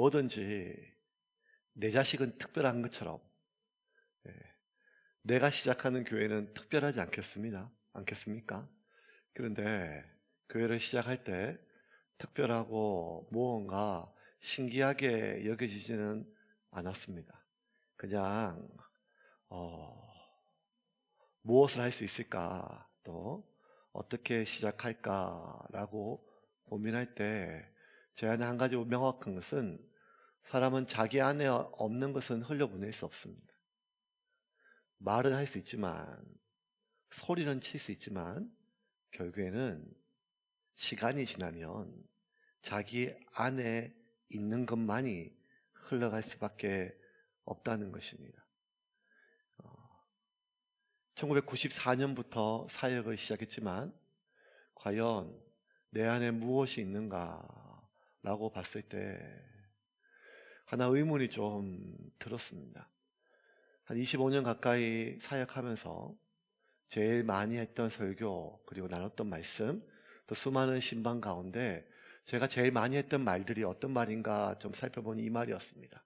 뭐든지 내 자식은 특별한 것처럼, 예, 내가 시작하는 교회는 특별하지 않겠습니까? 그런데 교회를 시작할 때 특별하고 무언가 신기하게 여겨지지는 않았습니다. 그냥 어, 무엇을 할 수 있을까, 또 어떻게 시작할까라고 고민할 때 제 안에 한 가지 명확한 것은, 사람은 자기 안에 없는 것은 흘려보낼 수 없습니다. 말은 할 수 있지만, 소리는 칠 수 있지만, 결국에는 시간이 지나면 자기 안에 있는 것만이 흘러갈 수밖에 없다는 것입니다. 1994년부터 사역을 시작했지만 과연 내 안에 무엇이 있는가라고 봤을 때 하나 의문이 좀 들었습니다. 한 25년 가까이 사역하면서 제일 많이 했던 설교, 그리고 나눴던 말씀, 또 수많은 신방 가운데 제가 제일 많이 했던 말들이 어떤 말인가 좀 살펴보니 이 말이었습니다.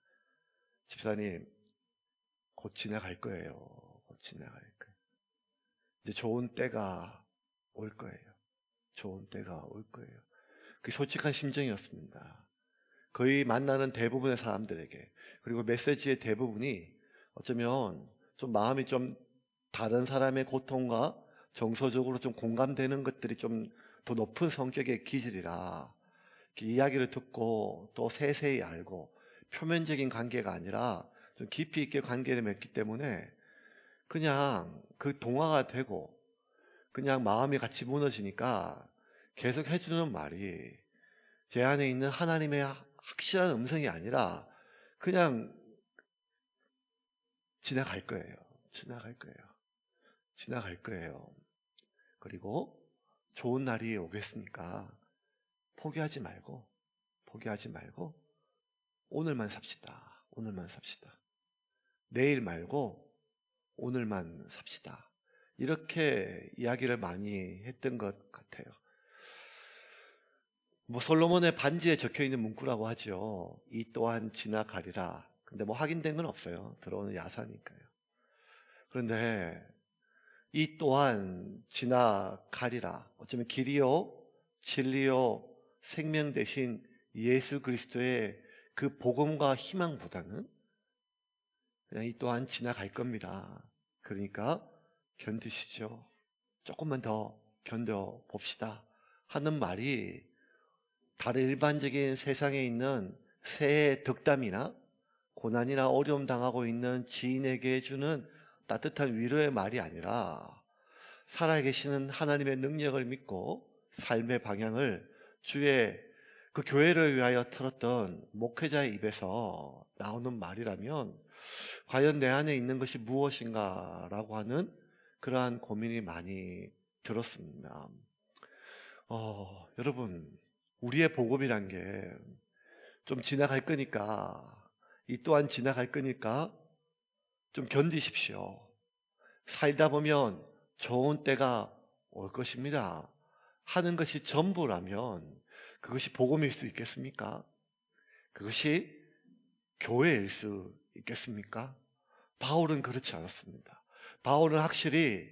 집사님, 곧 지나갈 거예요. 곧 지나갈 거예요. 이제 좋은 때가 올 거예요. 좋은 때가 올 거예요. 그 솔직한 심정이었습니다. 거의 만나는 대부분의 사람들에게, 그리고 메시지의 대부분이 어쩌면 좀 마음이 좀 다른 사람의 고통과 정서적으로 좀 공감되는 것들이 좀 더 높은 성격의 기질이라, 이야기를 듣고 또 세세히 알고 표면적인 관계가 아니라 좀 깊이 있게 관계를 맺기 때문에 그냥 그 동화가 되고 그냥 마음이 같이 무너지니까 계속 해주는 말이 제 안에 있는 하나님의 확실한 음성이 아니라 그냥 지나갈 거예요. 지나갈 거예요. 지나갈 거예요. 그리고 좋은 날이 오겠으니까 포기하지 말고 오늘만 삽시다. 오늘만 삽시다. 내일 말고 오늘만 삽시다. 이렇게 이야기를 많이 했던 것 같아요. 뭐 솔로몬의 반지에 적혀있는 문구라고 하죠. 이 또한 지나가리라. 근데 뭐 확인된 건 없어요. 들어오는 야사니까요. 그런데 이 또한 지나가리라. 어쩌면 길이요, 진리요, 생명 대신 예수 그리스도의 그 복음과 희망보다는 그냥 이 또한 지나갈 겁니다. 그러니까 견디시죠. 조금만 더 견뎌봅시다 하는 말이 다른 일반적인 세상에 있는 새해 덕담이나 고난이나 어려움 당하고 있는 지인에게 주는 따뜻한 위로의 말이 아니라 살아계시는 하나님의 능력을 믿고 삶의 방향을 주의 그 교회를 위하여 틀었던 목회자의 입에서 나오는 말이라면 과연 내 안에 있는 것이 무엇인가라고 하는 그러한 고민이 많이 들었습니다. 여러분, 우리의 복음이란 게 좀 지나갈 거니까, 이 또한 지나갈 거니까 좀 견디십시오. 살다 보면 좋은 때가 올 것입니다 하는 것이 전부라면 그것이 복음일 수 있겠습니까? 그것이 교회일 수 있겠습니까? 바울은 그렇지 않았습니다. 바울은 확실히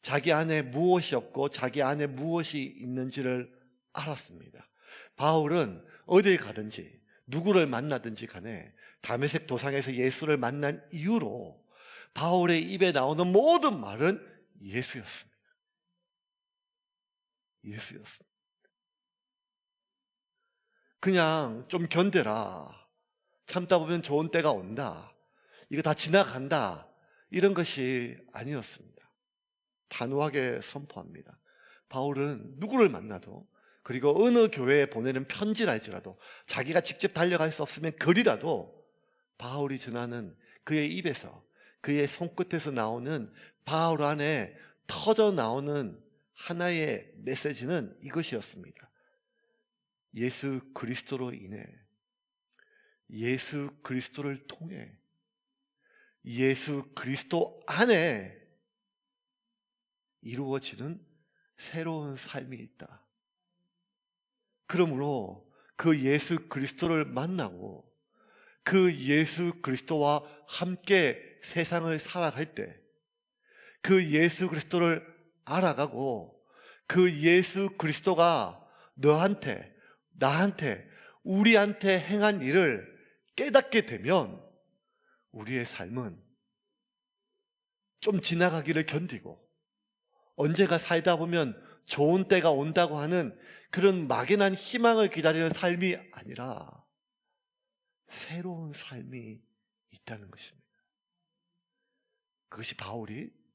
자기 안에 무엇이 없고 자기 안에 무엇이 있는지를 알았습니다. 바울은 어딜 가든지 누구를 만나든지 간에 다메섹 도상에서 예수를 만난 이후로 바울의 입에 나오는 모든 말은 예수였습니다. 예수였습니다. 그냥 좀 견뎌라. 참다 보면 좋은 때가 온다. 이거 다 지나간다. 이런 것이 아니었습니다. 단호하게 선포합니다. 바울은 누구를 만나도, 그리고 어느 교회에 보내는 편지랄지라도, 자기가 직접 달려갈 수 없으면 글이라도 바울이 전하는 그의 입에서, 그의 손끝에서 나오는 바울 안에 터져 나오는 하나의 메시지는 이것이었습니다. 예수 그리스도로 인해, 예수 그리스도를 통해, 예수 그리스도 안에 이루어지는 새로운 삶이 있다. 그러므로 그 예수 그리스도를 만나고 그 예수 그리스도와 함께 세상을 살아갈 때 그 예수 그리스도를 알아가고 그 예수 그리스도가 너한테, 나한테, 우리한테 행한 일을 깨닫게 되면 우리의 삶은 좀 지나가기를 견디고 언제가 살다 보면 좋은 때가 온다고 하는 그런 막연한 희망을 기다리는 삶이 아니라 새로운 삶이 있다는 것입니다. 그것이 바울이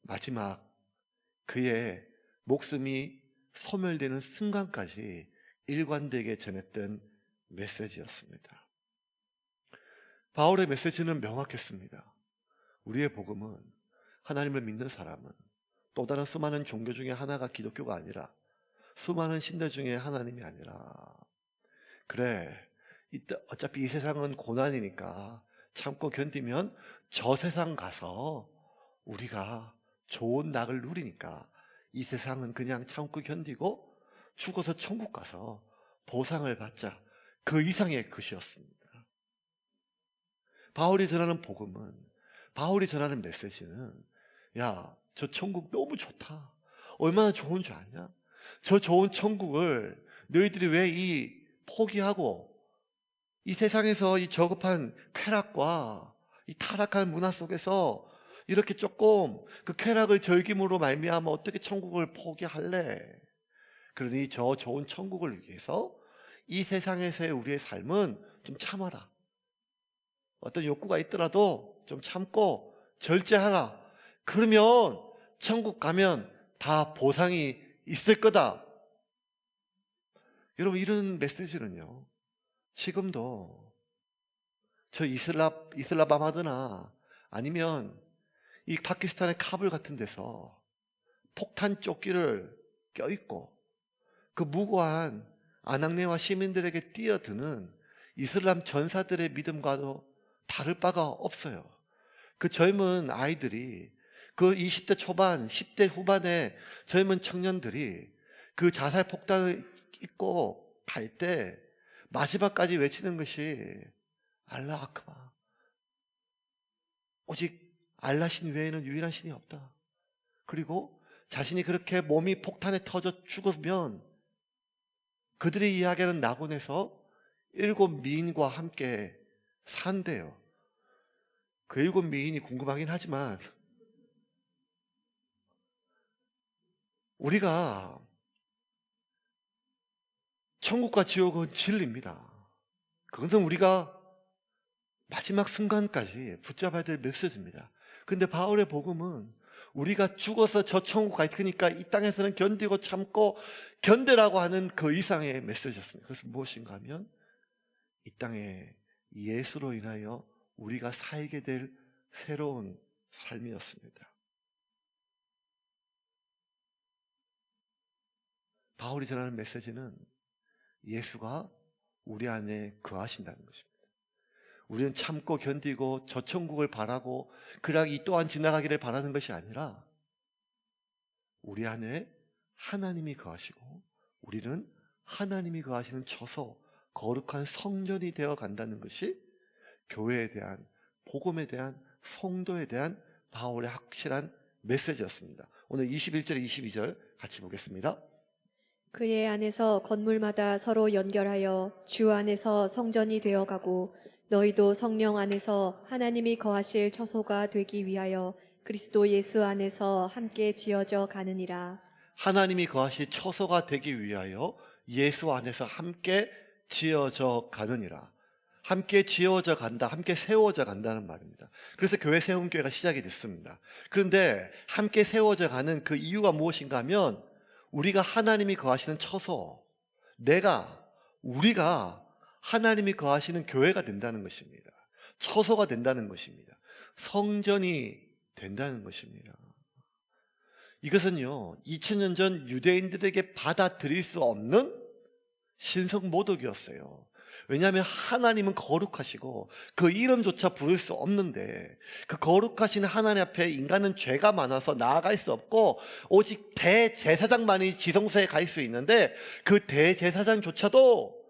마지막 그의 목숨이 소멸되는 순간까지 일관되게 전했던 메시지였습니다. 바울의 메시지는 명확했습니다. 우리의 복음은 하나님을 믿는 사람은 또 다른 수많은 종교 중에 하나가 기독교가 아니라 수많은 신들 중에 하나님이 아니라 그래 어차피 이 세상은 고난이니까 참고 견디면 저 세상 가서 우리가 좋은 낙을 누리니까 이 세상은 그냥 참고 견디고 죽어서 천국 가서 보상을 받자. 그 이상의 것이었습니다. 바울이 전하는 복음은, 바울이 전하는 메시지는 야, 저 천국 너무 좋다. 얼마나 좋은 줄 아냐? 저 좋은 천국을 너희들이 왜 이 포기하고 이 세상에서 이 저급한 쾌락과 이 타락한 문화 속에서 이렇게 조금 그 쾌락을 즐김으로 말미암아 어떻게 천국을 포기할래? 그러니 저 좋은 천국을 위해서 이 세상에서의 우리의 삶은 좀 참아라. 어떤 욕구가 있더라도 좀 참고 절제하라. 그러면 천국 가면 다 보상이 있을 거다. 여러분, 이런 메시지는요, 지금도 저 이슬라마바드나 아니면 이 파키스탄의 카불 같은 데서 폭탄 조끼를 껴입고 그 무고한 아낙네와 시민들에게 뛰어드는 이슬람 전사들의 믿음과도 다를 바가 없어요. 그 젊은 아이들이, 그 20대 초반, 10대 후반의 젊은 청년들이 그 자살 폭탄을 입고 갈 때 마지막까지 외치는 것이 알라 아크바, 오직 알라신 외에는 유일한 신이 없다. 그리고 자신이 그렇게 몸이 폭탄에 터져 죽으면 그들이 이야기하는 낙원에서 7 미인과 함께 산대요. 그 7 미인이 궁금하긴 하지만 우리가 천국과 지옥은 진리입니다. 그것은 우리가 마지막 순간까지 붙잡아야 될 메시지입니다. 근데 바울의 복음은 우리가 죽어서 저 천국 갈 테니까 이 땅에서는 견디고 참고 견디라고 하는 그 이상의 메시지였습니다. 그래서 무엇인가 하면 이 땅에 예수로 인하여 우리가 살게 될 새로운 삶이었습니다. 바울이 전하는 메시지는 예수가 우리 안에 거하신다는 것입니다. 우리는 참고 견디고 저 천국을 바라고 그냥 이 또한 지나가기를 바라는 것이 아니라 우리 안에 하나님이 거하시고 우리는 하나님이 거하시는 처소, 거룩한 성전이 되어 간다는 것이 교회에 대한, 복음에 대한, 성도에 대한 바울의 확실한 메시지였습니다. 오늘 21절 22절 같이 보겠습니다. 그의 안에서 건물마다 서로 연결하여 주 안에서 성전이 되어가고 너희도 성령 안에서 하나님이 거하실 처소가 되기 위하여 그리스도 예수 안에서 함께 지어져 가느니라. 하나님이 거하실 처소가 되기 위하여 예수 안에서 함께 지어져 가느니라. 함께 지어져 간다, 함께 세워져 간다는 말입니다. 그래서 교회 세움교회가 시작이 됐습니다. 그런데 함께 세워져 가는 그 이유가 무엇인가 하면 우리가 하나님이 거하시는 처소, 우리가 하나님이 거하시는 교회가 된다는 것입니다. 처소가 된다는 것입니다. 성전이 된다는 것입니다. 이것은요, 2000년 전 유대인들에게 받아들일 수 없는 신성 모독이었어요. 왜냐하면 하나님은 거룩하시고 그 이름조차 부를 수 없는데 그 거룩하신 하나님 앞에 인간은 죄가 많아서 나아갈 수 없고 오직 대제사장만이 지성소에 갈 수 있는데 그 대제사장조차도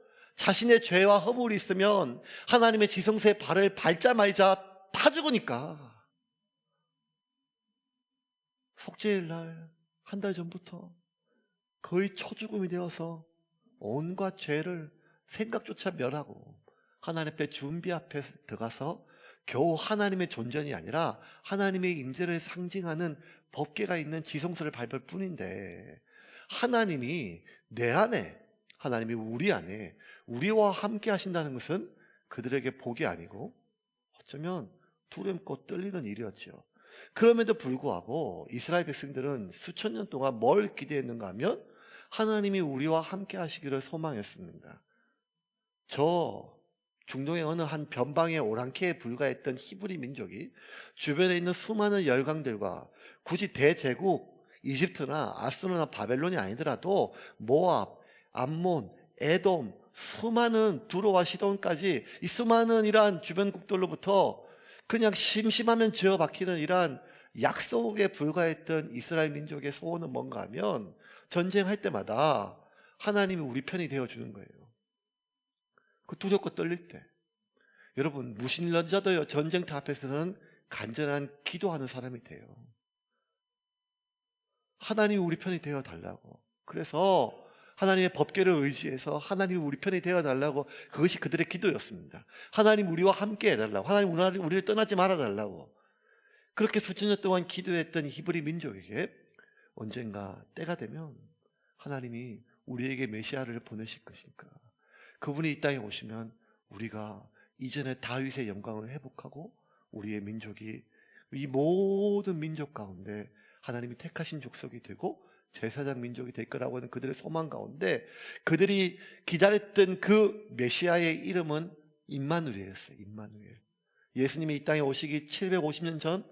자신의 죄와 허물이 있으면 하나님의 지성소에 발을 밟자마자 다 죽으니까 속죄일 날 한 달 전부터 거의 초죽음이 되어서 온갖 죄를 생각조차 멸하고 하나님 앞에 준비 앞에 들어가서 겨우 하나님의 존전이 아니라 하나님의 임재를 상징하는 법궤가 있는 지성소를 밟을 뿐인데, 하나님이 내 안에, 하나님이 우리 안에 우리와 함께 하신다는 것은 그들에게 복이 아니고 어쩌면 두렵고 떨리는 일이었죠. 그럼에도 불구하고 이스라엘 백성들은 수천 년 동안 뭘 기대했는가 하면 하나님이 우리와 함께 하시기를 소망했습니다. 저 중동의 어느 한 변방의 오랑캐에 불과했던 히브리 민족이 주변에 있는 수많은 열강들과 굳이 대제국 이집트나 아수르나 바벨론이 아니더라도 모압, 암몬, 에돔, 수많은 두로와 시돈까지 이 수많은 이러한 주변국들로부터 그냥 심심하면 지어박히는 이러한 약속에 불과했던 이스라엘 민족의 소원은 뭔가 하면 전쟁할 때마다 하나님이 우리 편이 되어주는 거예요. 그 두렵고 떨릴 때 여러분, 무신론자도 전쟁터 앞에서는 간절한 기도하는 사람이 돼요. 하나님이 우리 편이 되어달라고. 그래서 하나님의 법궤를 의지해서 하나님이 우리 편이 되어달라고, 그것이 그들의 기도였습니다. 하나님 우리와 함께 해달라고, 하나님 우리를 떠나지 말아달라고. 그렇게 수천 년 동안 기도했던 히브리 민족에게 언젠가 때가 되면 하나님이 우리에게 메시아를 보내실 것이니까 그분이 이 땅에 오시면 우리가 이전의 다윗의 영광을 회복하고 우리의 민족이 이 모든 민족 가운데 하나님이 택하신 족속이 되고 제사장 민족이 될 거라고 하는 그들의 소망 가운데 그들이 기다렸던 그 메시아의 이름은 임마누엘이었어요. 임마누엘. 예수님이 이 땅에 오시기 750년 전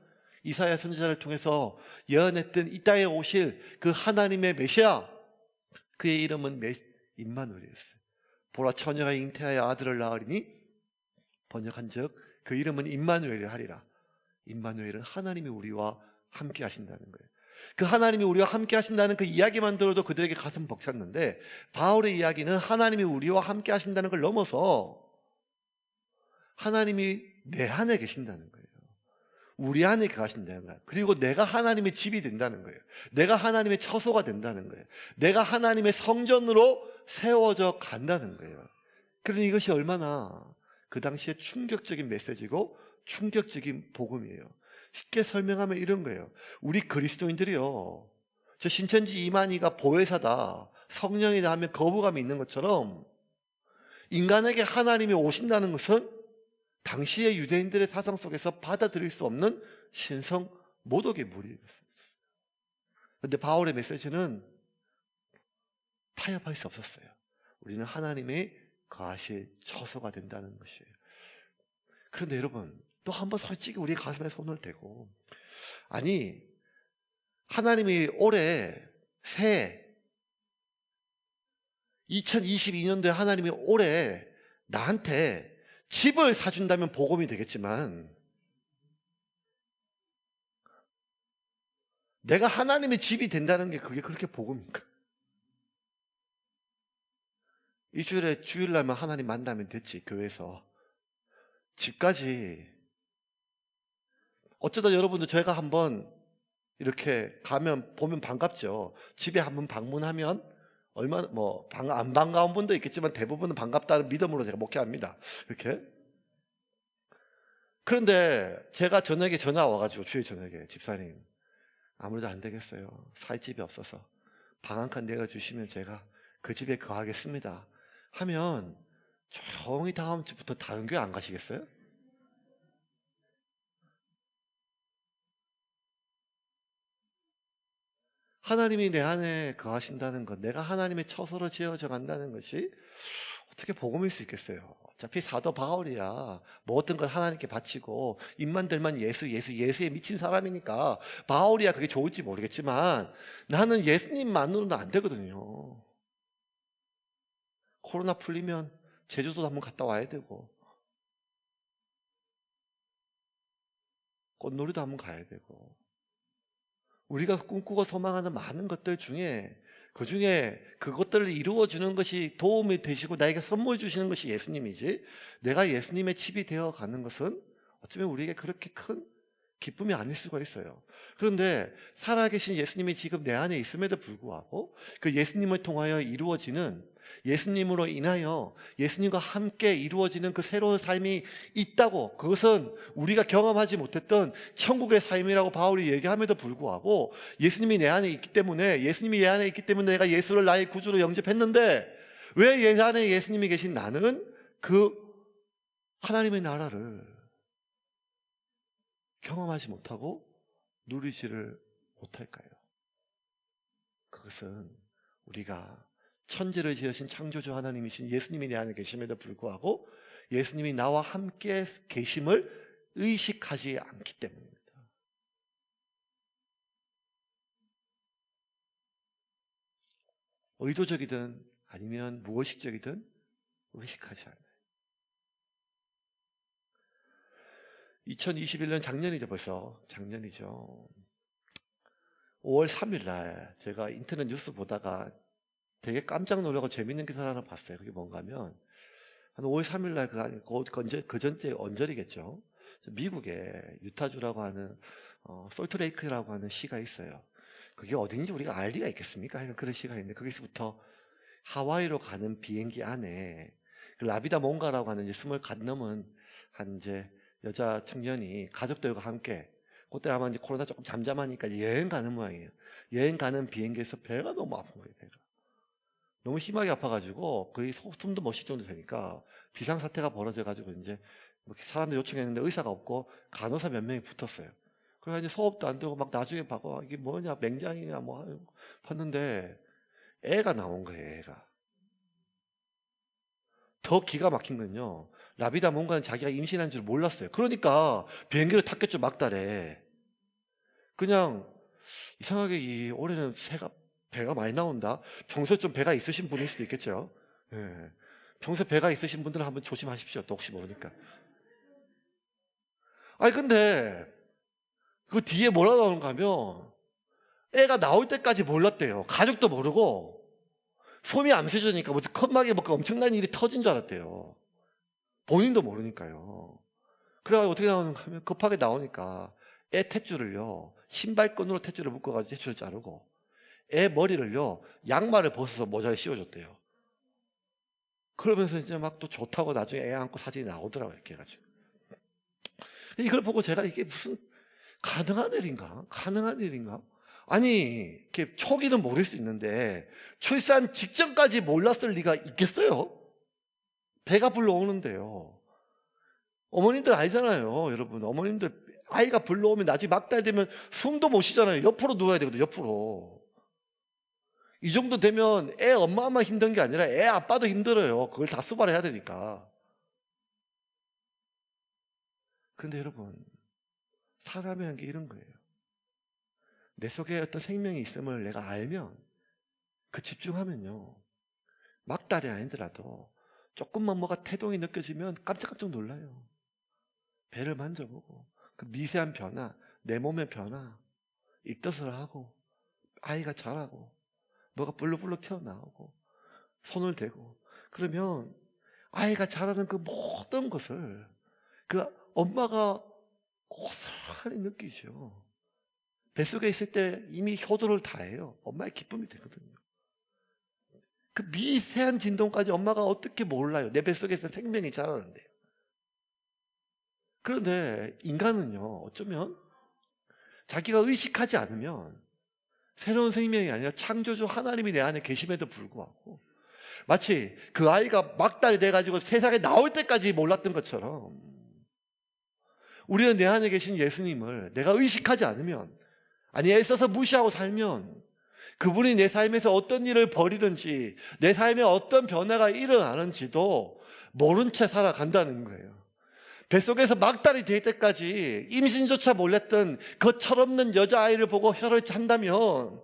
이사야 선지자를 통해서 예언했던 이 땅에 오실 그 하나님의 메시아, 그의 이름은 임마누엘이었어요. 보라, 처녀가 잉태하여 아들을 낳으리니 번역한즉 그 이름은 임마누엘이라 하리라. 임마누엘은 하나님이 우리와 함께 하신다는 거예요. 그 하나님이 우리와 함께 하신다는 그 이야기만 들어도 그들에게 가슴 벅찼는데, 바울의 이야기는 하나님이 우리와 함께 하신다는 걸 넘어서 하나님이 내 안에 계신다는 거예요. 우리 안에 가신다는 거예요. 그리고 내가 하나님의 집이 된다는 거예요. 내가 하나님의 처소가 된다는 거예요. 내가 하나님의 성전으로 세워져 간다는 거예요. 그러니 이것이 얼마나 그 당시에 충격적인 메시지고 충격적인 복음이에요. 쉽게 설명하면 이런 거예요. 우리 그리스도인들이요, 저 신천지 이만희가 보혜사다, 성령이다 하면 거부감이 있는 것처럼 인간에게 하나님이 오신다는 것은 당시의 유대인들의 사상 속에서 받아들일 수 없는 신성 모독의 무리였어요. 그런데 바울의 메시지는 타협할 수 없었어요. 우리는 하나님의 거하실 처소가 된다는 것이에요. 그런데 여러분, 또 한번 솔직히 우리 가슴에 손을 대고, 아니, 하나님이 올해 새해 2022년도에 하나님이 올해 나한테 집을 사준다면 복음이 되겠지만, 내가 하나님의 집이 된다는 게 그게 그렇게 복음입니까? 일주일에 주일날만 하나님 만나면 됐지. 교회에서 집까지. 어쩌다 여러분들 저희가 한번 이렇게 가면 보면 반갑죠. 집에 한번 방문하면 얼마나 안 반가운 분도 있겠지만 대부분은 반갑다는 믿음으로 제가 목회합니다. 이렇게. 그런데 제가 저녁에 전화 와가지고, 주일 저녁에, 집사님 아무래도 안 되겠어요. 살 집이 없어서 방 한 칸 내어주시면 제가 그 집에 거하겠습니다 하면 조용히 다음 주부터 다른 교회 안 가시겠어요? 하나님이 내 안에 거하신다는 것, 내가 하나님의 처소로 지어져 간다는 것이 어떻게 복음일 수 있겠어요? 어차피 사도 바울이야 모든 걸 하나님께 바치고 입만 들면 예수에 미친 사람이니까 바울이야 그게 좋을지 모르겠지만 나는 예수님만으로는 안 되거든요. 코로나 풀리면 제주도 한번 갔다 와야 되고 꽃놀이도 한번 가야 되고, 우리가 꿈꾸고 소망하는 많은 것들 중에 그 중에 그것들을 이루어주는 것이 도움이 되시고 나에게 선물 주시는 것이 예수님이지, 내가 예수님의 칩이 되어가는 것은 어쩌면 우리에게 그렇게 큰 기쁨이 아닐 수가 있어요. 그런데 살아계신 예수님이 지금 내 안에 있음에도 불구하고 그 예수님을 통하여 이루어지는, 예수님으로 인하여 예수님과 함께 이루어지는 그 새로운 삶이 있다고, 그것은 우리가 경험하지 못했던 천국의 삶이라고 바울이 얘기함에도 불구하고 예수님이 내 안에 있기 때문에, 예수님이 내 안에 있기 때문에 내가 예수를 나의 구주로 영접했는데, 왜 내 안에 예수님이 계신 나는 그 하나님의 나라를 경험하지 못하고 누리지를 못할까요? 그것은 우리가 천지를 지으신 창조주 하나님이신 예수님이 내 안에 계심에도 불구하고 예수님이 나와 함께 계심을 의식하지 않기 때문입니다. 의도적이든 아니면 무의식적이든 의식하지 않아요. 2021년 작년이죠. 벌써 작년이죠. 5월 3일 날 제가 인터넷 뉴스 보다가 되게 깜짝 놀라고 재밌는 기사를 하나 봤어요. 그게 뭔가 하면 한 5월 3일 날 그 전때 언저리겠죠. 미국의 유타주라고 하는 솔트레이크라고 하는 시가 있어요. 그게 어딘지 우리가 알 리가 있겠습니까? 하여간 그런 시가 있는데, 거기서부터 하와이로 가는 비행기 안에 그 라비다 몽가라고 하는 이제 20 갓 넘은 한 이제 여자 청년이 가족들과 함께, 그때 아마 이제 코로나 조금 잠잠하니까 여행 가는 모양이에요. 여행 가는 비행기에서 배가 너무 아픈 거예요. 배가 너무 심하게 아파가지고 거의 숨도 못 쉴 정도 되니까 비상사태가 벌어져가지고 이제 사람들 요청했는데 의사가 없고 간호사 몇 명이 붙었어요. 그래서 이제 소업도 안 되고 막 나중에 봐봐 이게 뭐냐 맹장이냐 뭐 봤는데 애가 나온 거예요. 애가. 더 기가 막힌 건요, 라비다 몽가는 자기가 임신한 줄 몰랐어요. 그러니까 비행기를 탔겠죠. 막달에. 그냥 이상하게 이 올해는 배가 많이 나온다. 평소에 좀 배가 있으신 분일 수도 있겠죠. 예. 평소에 배가 있으신 분들은 한번 조심하십시오. 또 혹시 모르니까. 아니 근데 그 뒤에 뭐라 나오는가 하면 애가 나올 때까지 몰랐대요. 가족도 모르고 솜이 암세주니까 무슨 컵막에 먹고 엄청난 일이 터진 줄 알았대요. 본인도 모르니까요. 그래가지고 어떻게 나오는가 하면 급하게 나오니까 애 탯줄을요, 신발끈으로 탯줄을 묶어가지고 탯줄을 자르고 애 머리를요, 양말을 벗어서 모자를 씌워줬대요. 그러면서 이제 막 또 좋다고 나중에 애 안고 사진이 나오더라고요. 이렇게 해가지고. 이걸 보고 제가 이게 무슨 가능한 일인가? 가능한 일인가? 아니, 이렇게 초기는 모를 수 있는데 출산 직전까지 몰랐을 리가 있겠어요? 배가 불러오는데요. 어머님들 알잖아요, 여러분. 어머님들 아이가 불러오면 나중에 막달 되면 숨도 못 쉬잖아요. 옆으로 누워야 되거든요. 옆으로. 이 정도 되면 애 엄마만 힘든 게 아니라 애 아빠도 힘들어요. 그걸 다 수발해야 되니까. 그런데 여러분, 사람이라는 게 이런 거예요. 내 속에 어떤 생명이 있음을 내가 알면, 그 집중하면요, 막달이 아니더라도 조금만 뭐가 태동이 느껴지면 깜짝깜짝 놀라요. 배를 만져보고 그 미세한 변화, 내 몸의 변화, 입덧을 하고 아이가 자라고 뭐가 불룩불룩 튀어나오고 손을 대고, 그러면 아이가 자라는 그 모든 것을 그 엄마가 고스란히 느끼죠. 뱃속에 있을 때 이미 효도를 다해요. 엄마의 기쁨이 되거든요. 그 미세한 진동까지 엄마가 어떻게 몰라요. 내 뱃속에서 생명이 자라는데요. 그런데 인간은요, 어쩌면 자기가 의식하지 않으면 새로운 생명이 아니라 창조주 하나님이 내 안에 계심에도 불구하고 마치 그 아이가 막달이 돼가지고 세상에 나올 때까지 몰랐던 것처럼 우리는 내 안에 계신 예수님을 내가 의식하지 않으면, 아니 애써서 무시하고 살면 그분이 내 삶에서 어떤 일을 벌이는지, 내 삶에 어떤 변화가 일어나는지도 모른 채 살아간다는 거예요. 뱃속에서 막달이 될 때까지 임신조차 몰랐던 그 철없는 여자아이를 보고 혀를 찬다면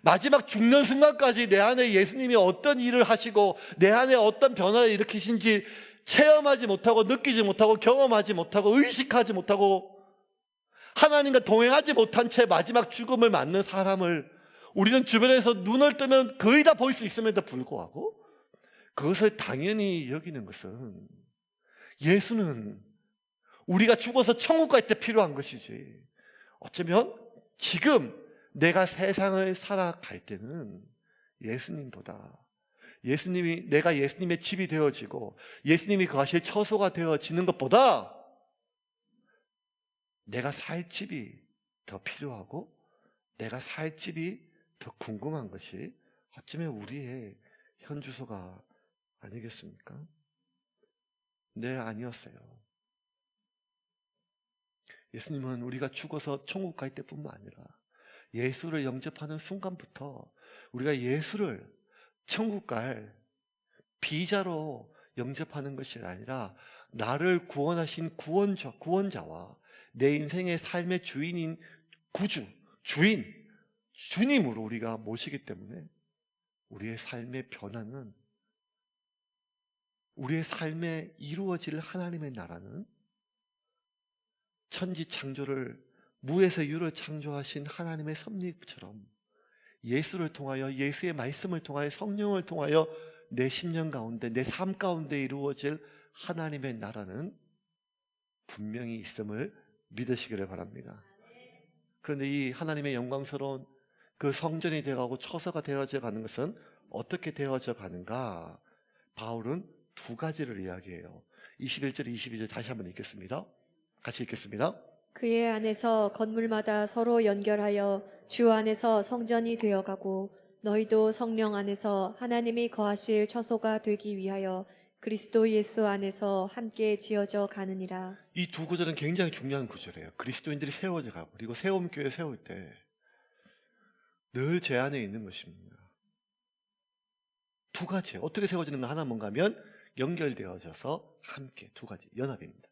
마지막 죽는 순간까지 내 안에 예수님이 어떤 일을 하시고 내 안에 어떤 변화를 일으키신지 체험하지 못하고 느끼지 못하고 경험하지 못하고 의식하지 못하고 하나님과 동행하지 못한 채 마지막 죽음을 맞는 사람을 우리는 주변에서 눈을 뜨면 거의 다 볼 수 있음에도 불구하고 그것을 당연히 여기는 것은 예수는 우리가 죽어서 천국 갈 때 필요한 것이지, 어쩌면 지금 내가 세상을 살아갈 때는 예수님보다, 내가 예수님의 집이 되어지고 예수님이 거하실 처소가 되어지는 것보다 내가 살 집이 더 필요하고 내가 살 집이 더 궁금한 것이 어쩌면 우리의 현주소가 아니겠습니까? 네, 아니었어요. 예수님은 우리가 죽어서 천국 갈 때뿐만 아니라 예수를 영접하는 순간부터 우리가 예수를 천국 갈 비자로 영접하는 것이 아니라 나를 구원하신 구원자와 내 인생의 삶의 주인인 주님으로 우리가 모시기 때문에 우리의 삶의 변화는, 우리의 삶에 이루어질 하나님의 나라는 천지 창조를 무에서 유를 창조하신 하나님의 섭리처럼 예수를 통하여, 예수의 말씀을 통하여, 성령을 통하여 내 심령 가운데, 내 삶 가운데 이루어질 하나님의 나라는 분명히 있음을 믿으시기를 바랍니다. 그런데 이 하나님의 영광스러운 그 성전이 되어가고 처소가 되어져 가는 것은 어떻게 되어져 가는가? 바울은 두 가지를 이야기해요. 21절, 22절 다시 한번 읽겠습니다. 같이 읽겠습니다. 그의 안에서 건물마다 서로 연결하여 주 안에서 성전이 되어가고 너희도 성령 안에서 하나님이 거하실 처소가 되기 위하여 그리스도 예수 안에서 함께 지어져 가느니라. 이 두 구절은 굉장히 중요한 구절이에요. 그리스도인들이 세워져 가고, 그리고 세움교회 세울 때 늘 제 안에 있는 것입니다. 두 가지. 어떻게 세워지는가? 하나 뭔가 하면 연결되어져서 함께, 두 가지. 연합입니다.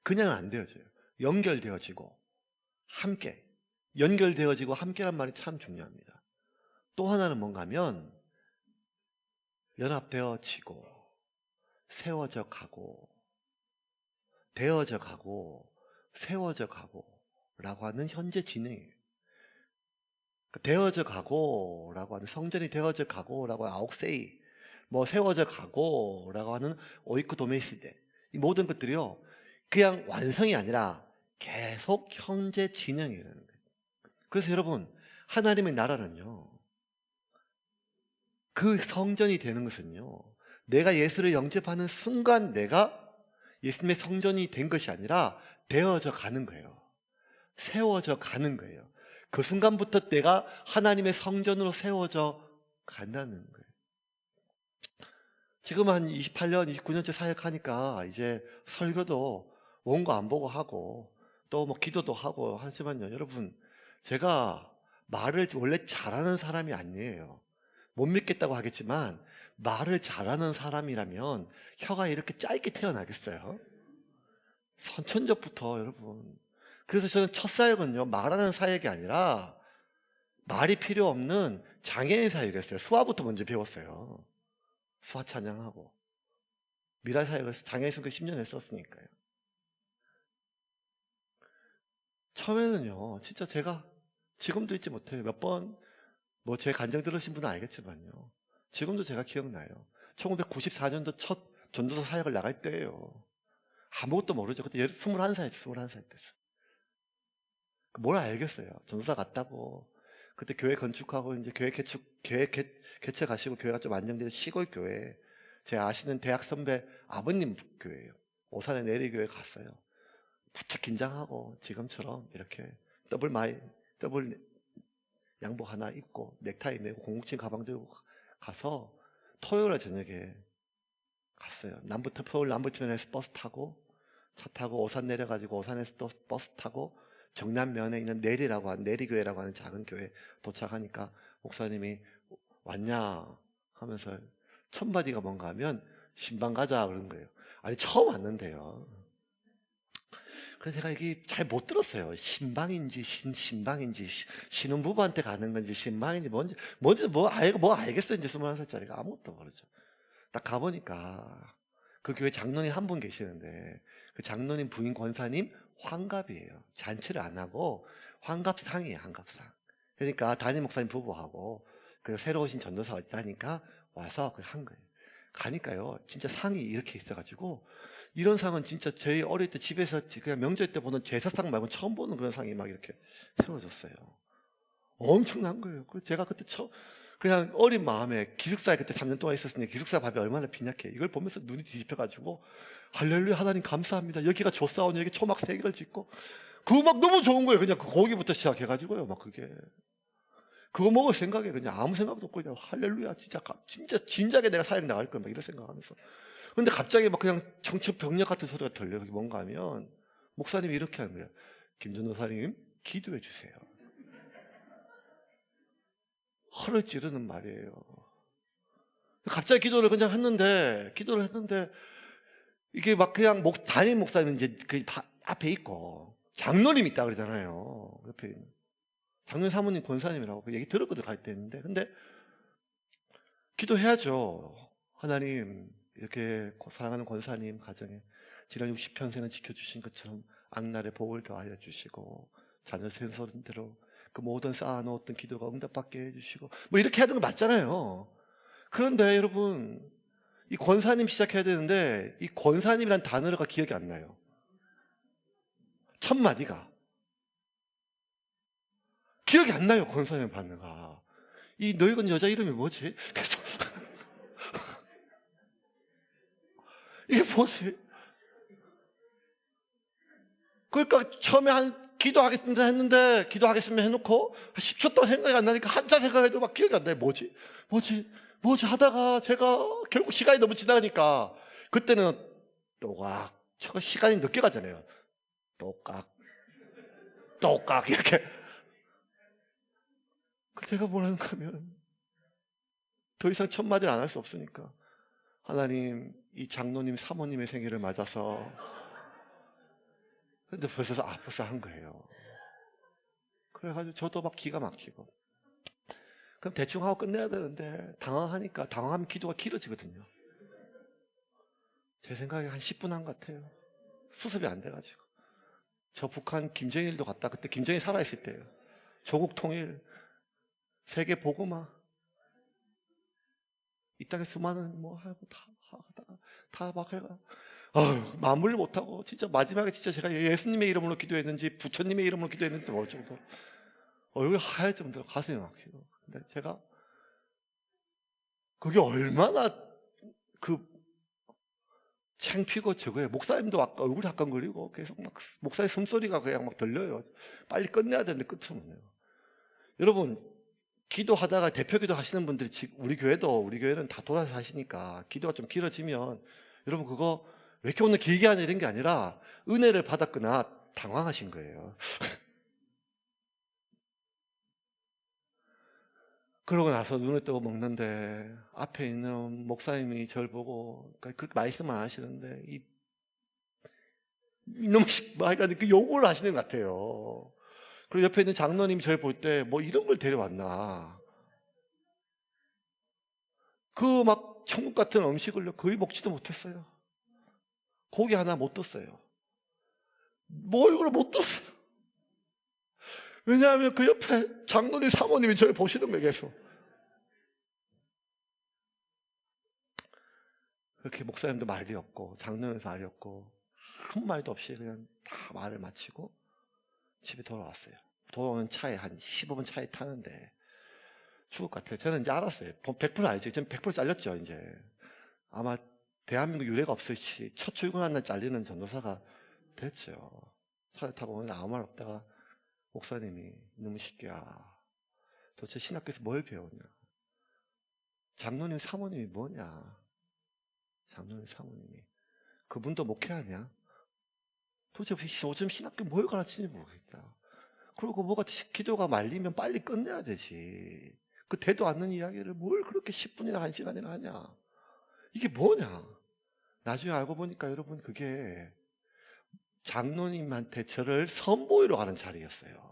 그냥 안 되어져요. 연결되어지고 함께. 연결되어지고 함께란 말이 참 중요합니다. 또 하나는 뭔가 하면 연합되어지고 세워져 가고 되어져 가고 세워져 가고 라고 하는 현재 진행이에요. 되어져 가고 라고 하는, 성전이 되어져 가고 라고 하는 아옥세이, 뭐 세워져 가고 라고 하는 오이코도메시데, 이 모든 것들이요 그냥 완성이 아니라 계속 현재 진행이라는 거예요. 그래서 여러분, 하나님의 나라는요, 그 성전이 되는 것은요, 내가 예수를 영접하는 순간 내가 예수님의 성전이 된 것이 아니라 되어져 가는 거예요. 세워져 가는 거예요. 그 순간부터 내가 하나님의 성전으로 세워져 간다는 거예요. 지금 한 28년, 29년째 사역하니까 이제 설교도 원고 안 보고 하고 또 뭐 기도도 하고 하지만요, 여러분, 제가 말을 원래 잘하는 사람이 아니에요. 못 믿겠다고 하겠지만 말을 잘하는 사람이라면 혀가 이렇게 짧게 태어나겠어요? 선천적부터 여러분. 그래서 저는 첫 사역은요, 말하는 사역이 아니라 말이 필요 없는 장애인 사역이었어요. 수화부터 먼저 배웠어요. 수화 찬양하고 미라 사역에서 장애인 선교 10년 했었으니까요. 처음에는요, 진짜 제가 지금도 잊지 못해요. 몇 번 뭐 제 간증 들으신 분은 알겠지만요, 지금도 제가 기억나요. 1994년도 첫 전도서 사역을 나갈 때예요. 아무것도 모르죠. 그때 21살 됐어요. 뭘 알겠어요. 전도사 갔다고. 그때 교회 건축하고 이제 교회 개최 가시고 교회가 좀 안정되는 시골 교회, 제 아시는 대학 선배 아버님 교회예요. 오산의 내리교회 갔어요. 바짝 긴장하고 지금처럼 이렇게 더블 양복 하나 입고 넥타이 메고 공국진 가방 들고 가서 토요일 저녁에 갔어요. 서울 남부터면에서 버스 타고, 차 타고 오산 내려가지고 오산에서 또 버스 타고 정남면에 있는 내리교회라고 하는 작은 교회 도착하니까 목사님이 왔냐 하면서 첫마디가 뭔가 하면 신방 가자 그런 거예요. 아니, 처음 왔는데요. 그래서 제가 이게 잘 못 들었어요. 신방인지 신방인지 신혼부부한테 가는 건지 신방인지 뭔지 뭐 알겠어요. 이제 21살짜리가 아무것도 모르죠. 딱 가보니까 그 교회 장로님 한 분 계시는데 그 장로님 부인 권사님 환갑이에요. 잔치를 안 하고 환갑상이에요. 환갑상. 그러니까 담임 목사님 부부하고 그 새로 오신 전도사가 있다니까 와서 한 거예요. 가니까요, 진짜 상이 이렇게 있어가지고, 이런 상은 진짜 저희 어릴 때 집에서 그냥 명절 때 보는 제사상 말고 처음 보는 그런 상이 막 이렇게 세워졌어요. 엄청난 거예요. 제가 그때 그냥 어린 마음에 기숙사에 그때 3년 동안 있었으니까 기숙사 밥이 얼마나 빈약해. 이걸 보면서 눈이 뒤집혀가지고, 할렐루야, 하나님 감사합니다. 여기가 조사원, 여기 초막 3개를 짓고, 그거 막 너무 좋은 거예요. 그냥 그 고기부터 시작해가지고요. 막 그거 먹을 생각에 그냥 아무 생각도 없고, 그냥 할렐루야, 진짜 진작에 내가 사역 나갈 거야. 막 이런 생각하면서. 근데 갑자기 막 그냥 청천벽력 같은 소리가 들려요. 그게 뭔가 하면, 목사님이 이렇게 하는 거예요. 김전도사님, 기도해 주세요. 허를 찌르는 말이에요. 갑자기 기도를 했는데, 이게 막 그냥 담임 목사님 이제 그 앞에 있고, 장로님 있다 그러잖아요. 옆에 있는. 장로님 사모님 권사님이라고 그 얘기 들었거든, 갈 때 했는데. 근데, 기도해야죠. 하나님, 이렇게 사랑하는 권사님 가정에 지난 60평생을 지켜주신 것처럼 악날에 복을 더하여 주시고, 자녀 sen서대로 그 모든 쌓아놓았던 기도가 응답받게 해주시고, 뭐 이렇게 하는 거 맞잖아요. 그런데 여러분, 이 권사님 시작해야 되는데, 이 권사님이란 단어가 기억이 안 나요. 첫 마디가. 기억이 안 나요, 권사님 단어가. 이 늙은 여자 이름이 뭐지? 계속. 이게 뭐지? 그러니까 처음에 기도하겠습니다 했는데, 기도하겠습니다 해놓고, 10초 동안 생각이 안 나니까 한자 생각해도 막 기억이 안 나요. 뭐지 하다가 제가 결국 시간이 너무 지나가니까, 그때는 또각, 시간이 늦게 가잖아요. 또각, 이렇게. 제가 뭐라는가 하면, 더 이상 첫 마디를 안 할 수 없으니까, 하나님, 이 장로님, 사모님의 생일을 맞아서, 근데 벌써 한 거예요. 그래가지고 저도 막 기가 막히고. 그럼 대충 하고 끝내야 되는데, 당황하면 기도가 길어지거든요. 제 생각에 한 10분 한 것 같아요. 수습이 안 돼가지고. 저 북한 김정일도 갔다. 그때 김정일 살아있을 때예요. 조국 통일, 세계 복음화. 이 땅에 수많은 뭐 하고 다 막 해가. 마무리를 못하고, 진짜 마지막에 진짜 제가 예수님의 이름으로 기도했는지, 부처님의 이름으로 기도했는지 모를 정도로, 얼굴 하얄 정도로 가슴이 막히고. 근데 제가, 그게 얼마나 창피고 저거예요. 목사님도 아까 얼굴이 화끈거리고, 계속 막, 목사님 숨소리가 그냥 막 들려요. 빨리 끝내야 되는데 끝은 없네요. 여러분, 기도하다가 대표 기도 하시는 분들이, 우리 교회는 다 돌아서 하시니까, 기도가 좀 길어지면, 여러분 그거, 왜 이렇게 오늘 길게 하냐 이런 게 아니라, 은혜를 받았거나 당황하신 거예요. 그러고 나서 눈을 뜨고 먹는데, 앞에 있는 목사님이 저를 보고, 그렇게 말씀을 안 하시는데, 이놈식 말가 그 욕을 하시는 것 같아요. 그리고 옆에 있는 장로님이 저를 볼 때, 뭐 이런 걸 데려왔나. 그 막 천국 같은 음식을 거의 먹지도 못했어요. 고기 하나 못 떴어요. 뭐 얼굴을 못 떴어요. 왜냐하면 그 옆에 장로님 사모님이 저를 보시는 거예요, 계속. 그렇게 목사님도 말이 없고, 장로님도 말이 없고, 아무 말도 없이 그냥 다 말을 마치고 집에 돌아왔어요. 돌아오는 차에 한 15분 차에 타는데 죽을 것 같아요. 저는 이제 알았어요. 100% 알죠. 저는 100% 잘렸죠, 이제. 아마 대한민국 유례가 없이 첫 출근한 날 잘리는 전도사가 됐죠. 차를 타고 오는데 아무 말 없다가 목사님이, 너무 쉽게야, 도대체 신학교에서 뭘 배우냐? 장로님 사모님이 뭐냐? 장로님 사모님이. 그분도 목회하냐? 도대체 요즘 신학교 뭘 가르치는지 모르겠다. 그리고 뭐가 기도가 말리면 빨리 끝내야 되지. 그 되도 않는 이야기를 뭘 그렇게 10분이나 1시간이나 하냐? 이게 뭐냐? 나중에 알고 보니까 여러분, 그게 장로님한테 저를 선보이러 가는 자리였어요.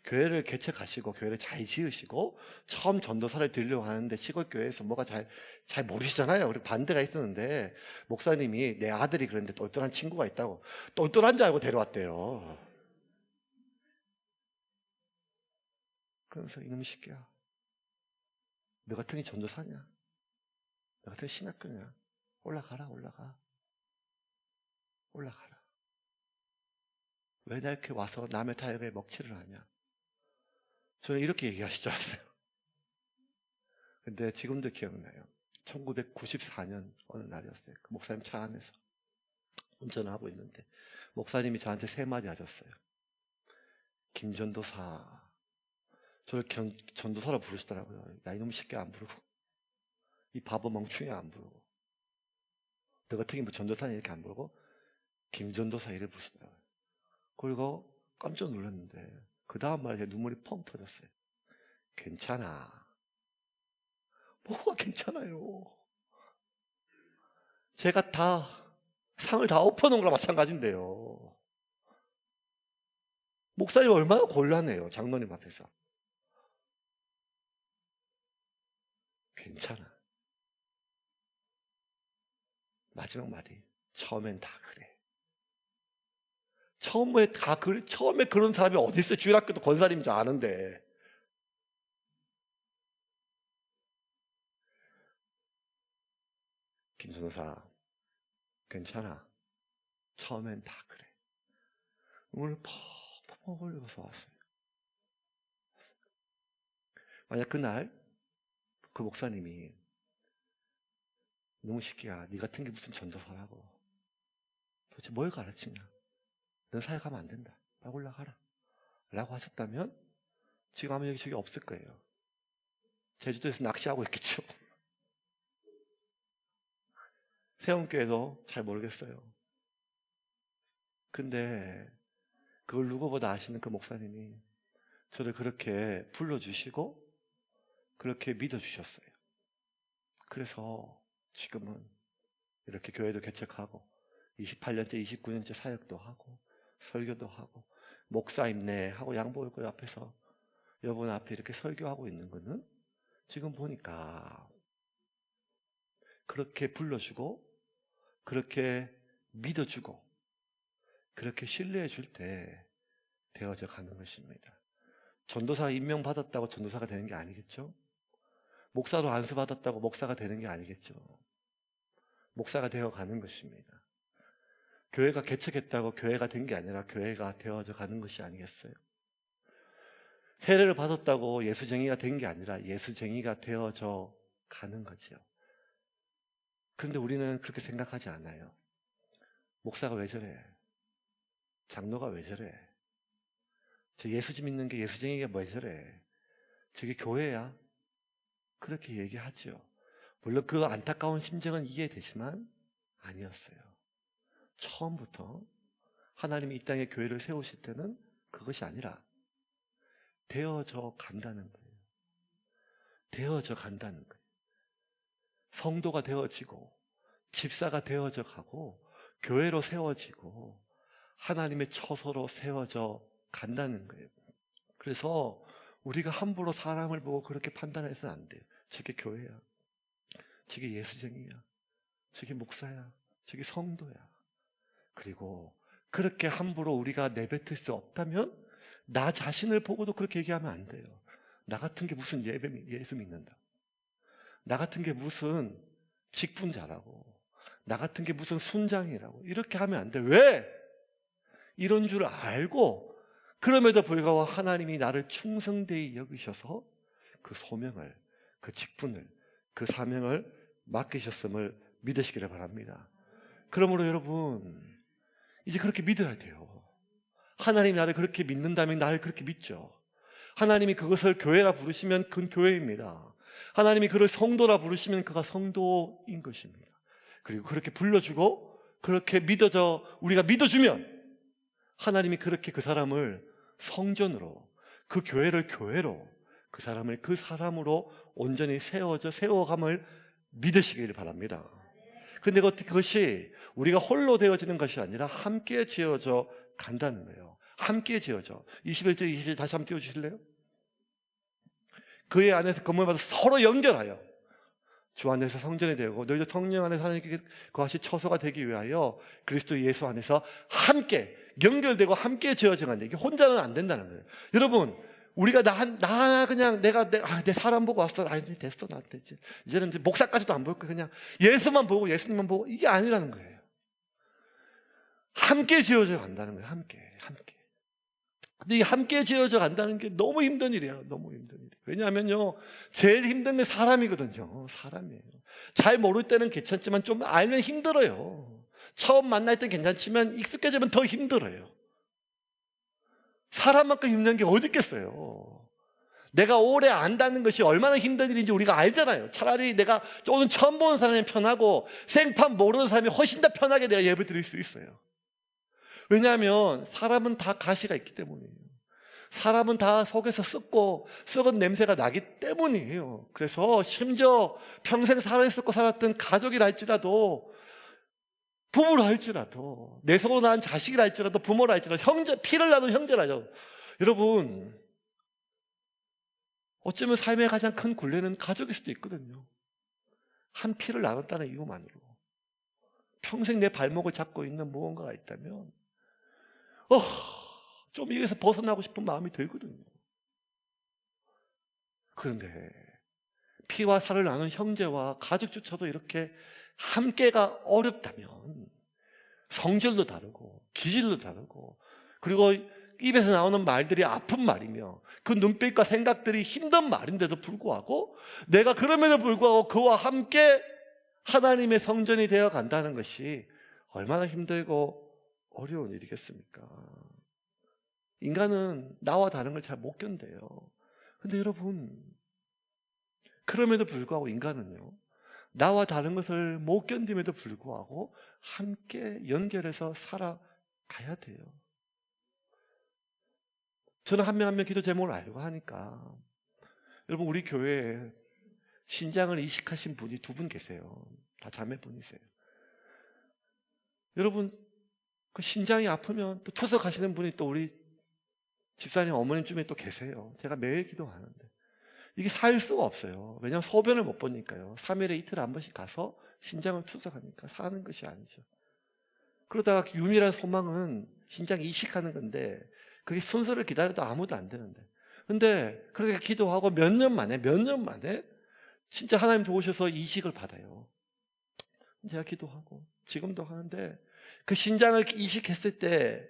교회를 개척하시고 교회를 잘 지으시고 처음 전도사를 드리려고 하는데 시골 교회에서 뭐가 잘 모르시잖아요. 그리고 반대가 있었는데 목사님이, 내 아들이 그런데 똘똘한 친구가 있다고, 똘똘한 줄 알고 데려왔대요. 그러면서 이놈의 새끼야, 너 같은 게 전도사냐? 너 같은 게 신학교냐? 올라가라. 왜 나 이렇게 와서 남의 타협에 먹칠을 하냐? 저는 이렇게 얘기하실 줄 알았어요. 근데 지금도 기억나요. 1994년 어느 날이었어요. 그 목사님 차 안에서 운전을 하고 있는데 목사님이 저한테 3마디 하셨어요. 김전도사. 저를 전도사라 부르시더라고요. 야, 이놈 새끼 안 부르고, 이 바보 멍충이 안 부르고, 너 같은 게 뭐 전도사니 이렇게 안 부르고 김전도사 이래 부르시더라고요. 그리고 깜짝 놀랐는데 그 다음 말에 제 눈물이 펑 터졌어요. 괜찮아. 뭐가 괜찮아요? 제가 다 상을 다 엎어놓은 거랑 마찬가지인데요. 목사님 얼마나 곤란해요, 장로님 앞에서. 괜찮아. 마지막 말이 처음엔 다 그래. 처음에 다 그래. 처음에 그런 사람이 어디 있어요? 주일학교도 권사님인 줄 아는데. 김선사, 괜찮아. 처음엔 다 그래. 오늘 펑펑 흘려서 왔어요. 만약 그날 그 목사님이 너무 새끼야, 네 같은 게 무슨 전도사라고, 도대체 뭘 가르치냐, 넌 사회 가면 안 된다, 빨리 올라가라 라고 하셨다면 지금 아마 여기 저기 없을 거예요. 제주도에서 낚시하고 있겠죠. 세원교회도 잘 모르겠어요. 근데 그걸 누구보다 아시는 그 목사님이 저를 그렇게 불러주시고 그렇게 믿어주셨어요. 그래서 지금은 이렇게 교회도 개척하고 28년째 29년째 사역도 하고 설교도 하고 목사임네 하고 양보교회 앞에서 여러분 앞에 이렇게 설교하고 있는 거는 지금 보니까 그렇게 불러주고 그렇게 믿어주고 그렇게 신뢰해 줄 때 되어져 가는 것입니다. 전도사 임명받았다고 전도사가 되는 게 아니겠죠? 목사로 안수받았다고 목사가 되는 게 아니겠죠? 목사가 되어 가는 것입니다. 교회가 개척했다고 교회가 된 게 아니라 교회가 되어져 가는 것이 아니겠어요? 세례를 받았다고 예수쟁이가 된 게 아니라 예수쟁이가 되어져 가는 거죠. 그런데 우리는 그렇게 생각하지 않아요. 목사가 왜 저래? 장로가 왜 저래? 저 예수 믿는 게 예수쟁이가 왜 저래? 저게 교회야? 그렇게 얘기하죠. 물론 그 안타까운 심정은 이해되지만 아니었어요. 처음부터 하나님이 이 땅에 교회를 세우실 때는 그것이 아니라 되어져 간다는 거예요. 되어져 간다는 거예요. 성도가 되어지고 집사가 되어져 가고 교회로 세워지고 하나님의 처소로 세워져 간다는 거예요. 그래서 우리가 함부로 사람을 보고 그렇게 판단해서는 안 돼요. 저게 교회야, 저게 예수쟁이야, 저게 목사야, 저게 성도야. 그리고 그렇게 함부로 우리가 내뱉을 수 없다면 나 자신을 보고도 그렇게 얘기하면 안 돼요. 나 같은 게 무슨 예수 믿는다, 나 같은 게 무슨 직분자라고, 나 같은 게 무슨 순장이라고 이렇게 하면 안 돼. 왜? 이런 줄 알고 그럼에도 불구하고 하나님이 나를 충성되이 여기셔서 그 소명을, 그 직분을, 그 사명을 맡기셨음을 믿으시기를 바랍니다. 그러므로 여러분 이제 그렇게 믿어야 돼요. 하나님이 나를 그렇게 믿는다면 나를 그렇게 믿죠. 하나님이 그것을 교회라 부르시면 그건 교회입니다. 하나님이 그를 성도라 부르시면 그가 성도인 것입니다. 그리고 그렇게 불러주고 그렇게 믿어져 우리가 믿어주면 하나님이 그렇게 그 사람을 성전으로, 그 교회를 교회로, 그 사람을 그 사람으로 온전히 세워감을 믿으시길 바랍니다. 그런데 그것이 우리가 홀로 되어지는 것이 아니라 함께 지어져 간다는 거예요. 함께 지어져. 21절 22절 다시 한번 띄워주실래요? 그의 안에서 건물마다 서로 연결하여 주 안에서 성전이 되고 너희도 성령 안에서 하나님께 거하시 처소가 되기 위하여 그리스도 예수 안에서 함께 연결되고 함께 지어져 간다. 이게 혼자는 안 된다는 거예요. 여러분 우리가 나 그냥 내 사람 보고 왔어. 이제 됐어. 나한테 이제는 이제 목사까지도 안 볼 거야. 그냥 예수만 보고 예수님만 보고 이게 아니라는 거예요. 함께 지어져 간다는 거예요. 함께. 근데 이 함께 지어져 간다는 게 너무 힘든 일이에요. 너무 힘든 일. 왜냐하면요, 제일 힘든 게 사람이거든요. 사람이에요. 잘 모를 때는 괜찮지만 좀 알면 힘들어요. 처음 만날 때 괜찮지만 익숙해지면 더 힘들어요. 사람만큼 힘든 게 어디 있겠어요. 내가 오래 안다는 것이 얼마나 힘든 일인지 우리가 알잖아요. 차라리 내가 오늘 처음 보는 사람이 편하고 생판 모르는 사람이 훨씬 더 편하게 내가 예배 드릴 수 있어요. 왜냐하면 사람은 다 가시가 있기 때문이에요. 사람은 다 속에서 썩은 냄새가 나기 때문이에요. 그래서 심지어 평생 살아있었고 살았던 가족이라 할지라도, 부부라 할지라도, 내 속으로 난 자식이라 할지라도, 부모라 할지라도, 형제, 피를 나눈 형제라죠. 여러분, 어쩌면 삶의 가장 큰 굴레는 가족일 수도 있거든요. 한 피를 나눴다는 이유만으로 평생 내 발목을 잡고 있는 무언가가 있다면 좀 여기서 벗어나고 싶은 마음이 들거든요. 그런데 피와 살을 나눈 형제와 가족조차도 이렇게 함께가 어렵다면, 성질도 다르고 기질도 다르고, 그리고 입에서 나오는 말들이 아픈 말이며 그 눈빛과 생각들이 힘든 말인데도 불구하고, 내가 그럼에도 불구하고 그와 함께 하나님의 성전이 되어 간다는 것이 얼마나 힘들고 어려운 일이겠습니까? 인간은 나와 다른 걸 잘 못 견뎌요. 근데 여러분, 그럼에도 불구하고 인간은요, 나와 다른 것을 못 견딤에도 불구하고 함께 연결해서 살아가야 돼요. 저는 한 명 한 명 기도 제목을 알고 하니까, 여러분, 우리 교회에 신장을 이식하신 분이 2분 계세요. 다 자매분이세요. 여러분, 그 신장이 아프면 또 투석하시는 분이 또 우리 집사님 어머님쯤에 또 계세요. 제가 매일 기도하는데 이게 살 수가 없어요. 왜냐하면 소변을 못 보니까요. 3일에 이틀 한 번씩 가서 신장을 투석하니까 사는 것이 아니죠. 그러다가 유일한 소망은 신장 이식하는 건데, 그게 순서를 기다려도 아무도 안 되는데, 근데 그렇게 기도하고 몇 년 만에 진짜 하나님 도우셔서 이식을 받아요. 제가 기도하고 지금도 하는데, 그 신장을 이식했을 때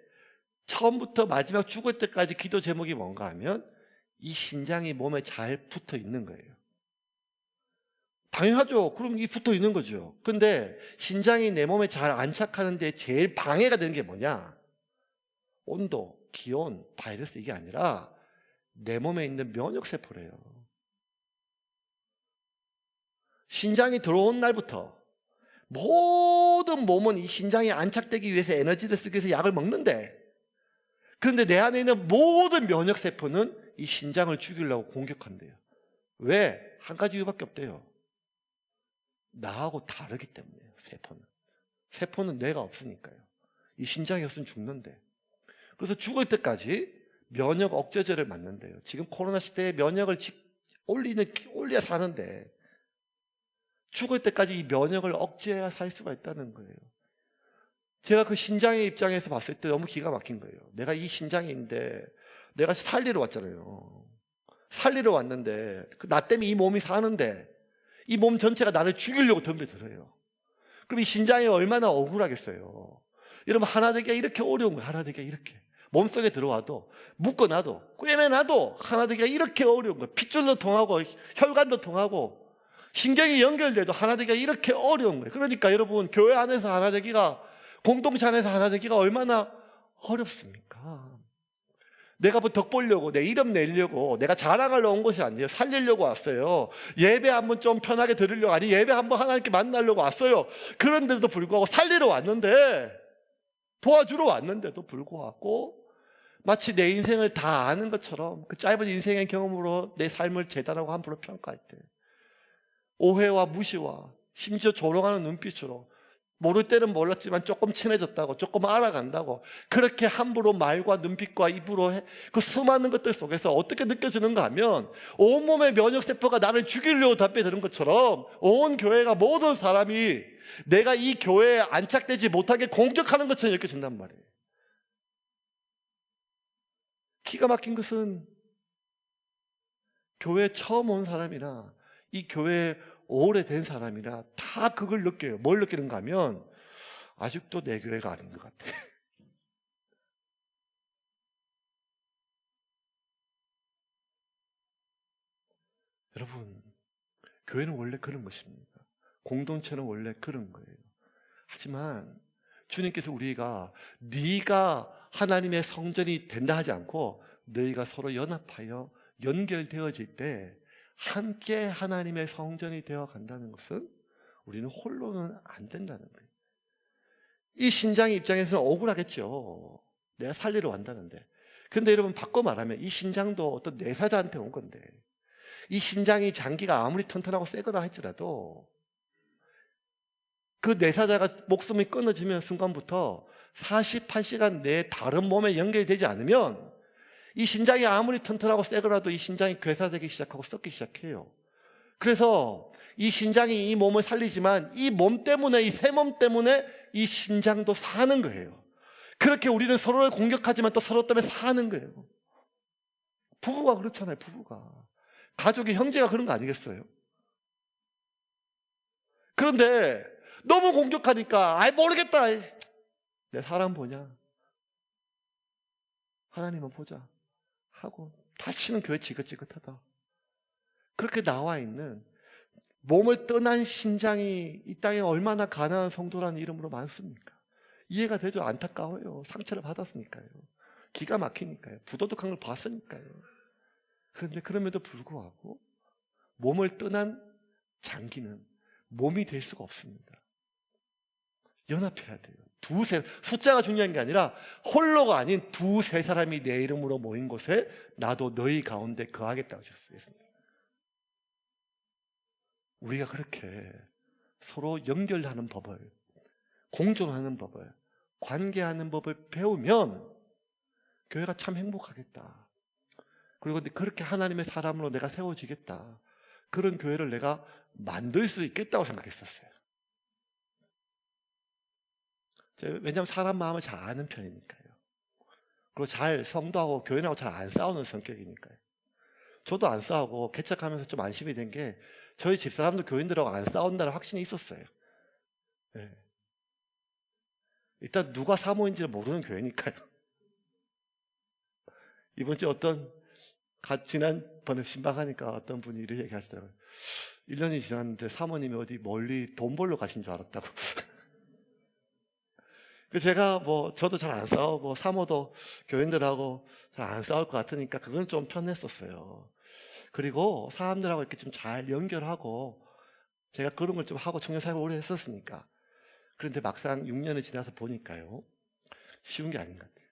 처음부터 마지막 죽을 때까지 기도 제목이 뭔가 하면, 이 신장이 몸에 잘 붙어 있는 거예요. 당연하죠. 그럼 이 붙어 있는 거죠. 근데 신장이 내 몸에 잘 안착하는데 제일 방해가 되는 게 뭐냐? 온도, 기온, 바이러스, 이게 아니라 내 몸에 있는 면역세포래요. 신장이 들어온 날부터 모든 몸은 이 신장이 안착되기 위해서 에너지를 쓰기 위해서 약을 먹는데, 그런데 내 안에 있는 모든 면역세포는 이 신장을 죽이려고 공격한대요. 왜? 한 가지 이유밖에 없대요. 나하고 다르기 때문이에요. 세포는 뇌가 없으니까요. 이 신장이 없으면 죽는데. 그래서 죽을 때까지 면역 억제제를 맞는데요. 지금 코로나 시대에 면역을 올려야 사는데, 죽을 때까지 이 면역을 억제해야 살 수가 있다는 거예요. 제가 그 신장의 입장에서 봤을 때 너무 기가 막힌 거예요. 내가 이 신장이 있는데, 내가 살리러 왔잖아요. 살리러 왔는데, 나 때문에 이 몸이 사는데, 이 몸 전체가 나를 죽이려고 덤벼들어요. 그럼 이 신장이 얼마나 억울하겠어요. 여러분, 하나 되기가 이렇게 어려운 거예요. 하나 되기가 이렇게. 몸속에 들어와도, 묶어놔도, 꿰매놔도 하나 되기가 이렇게 어려운 거예요. 핏줄도 통하고, 혈관도 통하고, 신경이 연결돼도 하나 되기가 이렇게 어려운 거예요. 그러니까 여러분, 교회 안에서 하나 되기가, 공동체 안에서 하나 되기가 얼마나 어렵습니까? 내가 뭐 덕 보려고, 내 이름 내려고, 내가 자랑하러 온 것이 아니에요. 살리려고 왔어요. 예배 한번 좀 편하게 들으려고, 아니 예배 한번 하나님께 만나려고 왔어요. 그런데도 불구하고 살리러 왔는데, 도와주러 왔는데도 불구하고 마치 내 인생을 다 아는 것처럼 그 짧은 인생의 경험으로 내 삶을 재단하고 함부로 평가할 때, 오해와 무시와 심지어 조롱하는 눈빛으로, 모를 때는 몰랐지만 조금 친해졌다고, 조금 알아간다고, 그렇게 함부로 말과 눈빛과 입으로 그 수많은 것들 속에서 어떻게 느껴지는가 하면, 온몸의 면역세포가 나를 죽이려고 담배드는 것처럼 온 교회가, 모든 사람이 내가 이 교회에 안착되지 못하게 공격하는 것처럼 느껴진단 말이에요. 기가 막힌 것은 교회 처음 온 사람이나 이 교회에 오래된 사람이나 다 그걸 느껴요. 뭘 느끼는가 하면 아직도 내 교회가 아닌 것 같아. 여러분, 교회는 원래 그런 것입니다. 공동체는 원래 그런 거예요. 하지만 주님께서 우리가 네가 하나님의 성전이 된다 하지 않고 너희가 서로 연합하여 연결되어질 때 함께 하나님의 성전이 되어 간다는 것은 우리는 홀로는 안 된다는 거예요. 이 신장의 입장에서는 억울하겠죠. 내가 살리러 왔다는데. 근데 여러분 바꿔 말하면 이 신장도 어떤 뇌사자한테 온 건데, 이 신장이 장기가 아무리 튼튼하고 세거나 할지라도 그 뇌사자가 목숨이 끊어지면 순간부터 48시간 내에 다른 몸에 연결되지 않으면 이 신장이 아무리 튼튼하고 세거라도 이 신장이 괴사되기 시작하고 썩기 시작해요. 그래서 이 신장이 이 몸을 살리지만 이 몸 때문에, 이 새 몸 때문에 이 신장도 사는 거예요. 그렇게 우리는 서로를 공격하지만 또 서로 때문에 사는 거예요. 부부가 그렇잖아요. 부부가 가족이, 형제가 그런 거 아니겠어요? 그런데 너무 공격하니까 아이 모르겠다, 내 사람 보냐, 하나님은 보자 하고 다시는 교회 지긋지긋하다. 그렇게 나와 있는 몸을 떠난 신장이 이 땅에 얼마나 가난한 성도라는 이름으로 많습니까? 이해가 되죠? 안타까워요. 상처를 받았으니까요. 기가 막히니까요. 부도덕한 걸 봤으니까요. 그런데 그럼에도 불구하고 몸을 떠난 장기는 몸이 될 수가 없습니다. 연합해야 돼요. 두세, 숫자가 중요한 게 아니라 홀로가 아닌 두세 사람이 내 이름으로 모인 곳에 나도 너희 가운데 거하겠다고 하셨습니다. 우리가 그렇게 서로 연결하는 법을, 공존하는 법을, 관계하는 법을 배우면 교회가 참 행복하겠다. 그리고 그렇게 하나님의 사람으로 내가 세워지겠다. 그런 교회를 내가 만들 수 있겠다고 생각했었어요. 왜냐하면 사람 마음을 잘 아는 편이니까요. 그리고 잘 성도하고 교인하고 잘 안 싸우는 성격이니까요. 저도 안 싸우고 개척하면서 좀 안심이 된 게 저희 집사람도 교인들하고 안 싸운다는 확신이 있었어요. 네. 일단 누가 사모인지를 모르는 교회니까요. 이번 주에 지난번에 신방하니까 어떤 분이 이렇게 얘기하시더라고요. 1년이 지났는데 사모님이 어디 멀리 돈 벌러 가신 줄 알았다고. 제가 저도 잘 안 싸우고 사모도 교인들하고 잘 안 싸울 것 같으니까 그건 좀 편했었어요. 그리고 사람들하고 이렇게 좀 잘 연결하고 제가 그런 걸 좀 하고 청년사역을 오래 했었으니까. 그런데 막상 6년이 지나서 보니까요, 쉬운 게 아닌 것 같아요.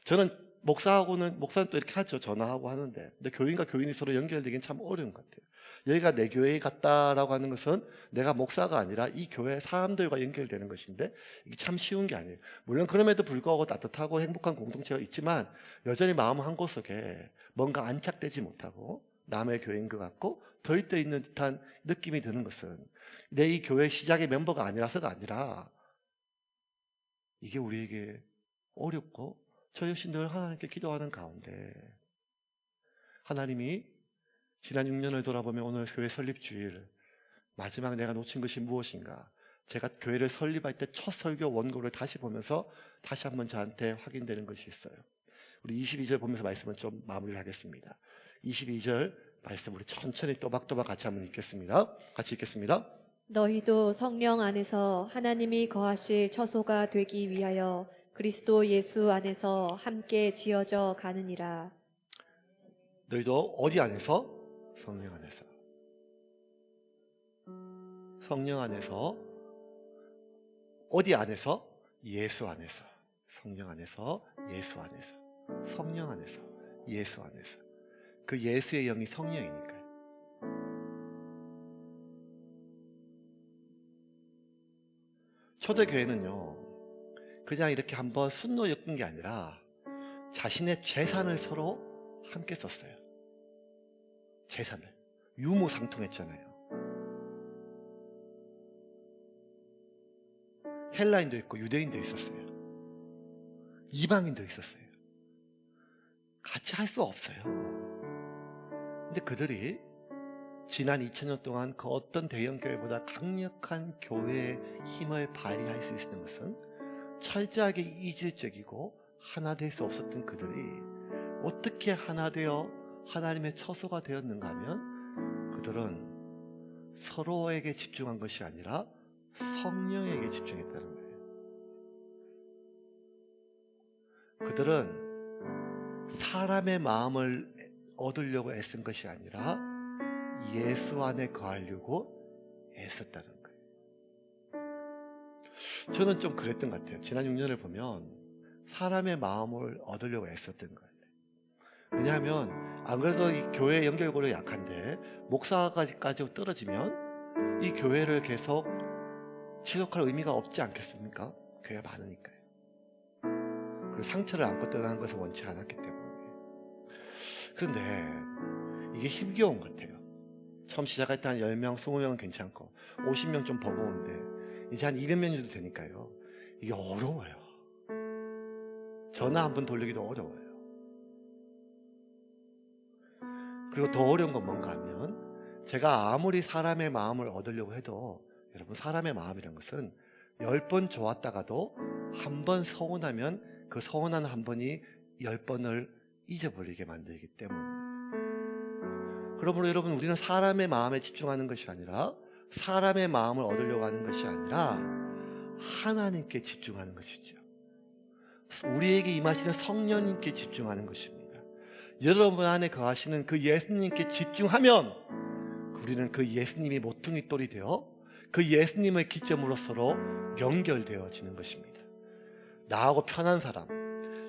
저는 목사는 또 이렇게 하죠. 전화하고 하는데. 근데 교인과 교인이 서로 연결되기는 참 어려운 것 같아요. 여기가 내 교회에 갔다라고 하는 것은 내가 목사가 아니라 이 교회 사람들과 연결되는 것인데 이게 참 쉬운 게 아니에요. 물론 그럼에도 불구하고 따뜻하고 행복한 공동체가 있지만 여전히 마음 한 구석에 뭔가 안착되지 못하고 남의 교회인 것 같고 덜떠 있는 듯한 느낌이 드는 것은 내 이 교회 시작의 멤버가 아니라서가 아니라 이게 우리에게 어렵고 저 역시 늘 하나님께 기도하는 가운데 하나님이 지난 6년을 돌아보면 오늘 교회 설립주일 마지막 내가 놓친 것이 무엇인가, 제가 교회를 설립할 때 첫 설교 원고를 다시 보면서 다시 한번 저한테 확인되는 것이 있어요. 우리 22절 보면서 말씀을 좀 마무리를 하겠습니다. 22절 말씀 우리 천천히 또박또박 같이 한번 읽겠습니다. 같이 읽겠습니다. 너희도 성령 안에서 하나님이 거하실 처소가 되기 위하여 그리스도 예수 안에서 함께 지어져 가느니라. 너희도 어디 안에서? 성령 안에서. 성령 안에서. 어디 안에서? 예수 안에서. 성령 안에서, 예수 안에서. 성령 안에서, 예수 안에서. 그 예수의 영이 성령이니까요. 초대교회는요, 그냥 이렇게 한번 순로 엮은 게 아니라 자신의 재산을 서로 함께 썼어요. 재산을. 유무상통했잖아요. 헬라인도 있고 유대인도 있었어요. 이방인도 있었어요. 같이 할 수 없어요. 근데 그들이 지난 2000년 동안 그 어떤 대형교회보다 강력한 교회의 힘을 발휘할 수 있는 것은 철저하게 이질적이고 하나 될 수 없었던 그들이 어떻게 하나 되어 하나님의 처소가 되었는가 하면 그들은 서로에게 집중한 것이 아니라 성령에게 집중했다는 거예요. 그들은 사람의 마음을 얻으려고 애쓴 것이 아니라 예수 안에 거하려고 애썼다는 거예요. 저는 좀 그랬던 것 같아요. 지난 6년을 보면 사람의 마음을 얻으려고 애썼던 거예요. 왜냐하면 안 그래도 이 교회 연결고리 약한데 목사까지 떨어지면 이 교회를 계속 지속할 의미가 없지 않겠습니까? 교회가 많으니까요. 그리고 상처를 안고 떠나는 것을 원치 않았기 때문에. 그런데 이게 힘겨운 것 같아요. 처음 시작할 때 한 10명, 20명은 괜찮고 50명 좀 버거운데 이제 한 200명 정도 되니까요. 이게 어려워요. 전화 한 번 돌리기도 어려워요. 그리고 더 어려운 건 뭔가 하면 제가 아무리 사람의 마음을 얻으려고 해도 여러분 사람의 마음이란 것은 10번 좋았다가도 한 번 서운하면 그 서운한 한 번이 10번을 잊어버리게 만들기 때문입니다. 그러므로 여러분 우리는 사람의 마음에 집중하는 것이 아니라 사람의 마음을 얻으려고 하는 것이 아니라 하나님께 집중하는 것이죠. 우리에게 임하시는 성령님께 집중하는 것입니다. 여러분 안에 거하시는 그 예수님께 집중하면 우리는 그 예수님이 모퉁이 돌이 되어 그 예수님의 기점으로 서로 연결되어지는 것입니다. 나하고 편한 사람,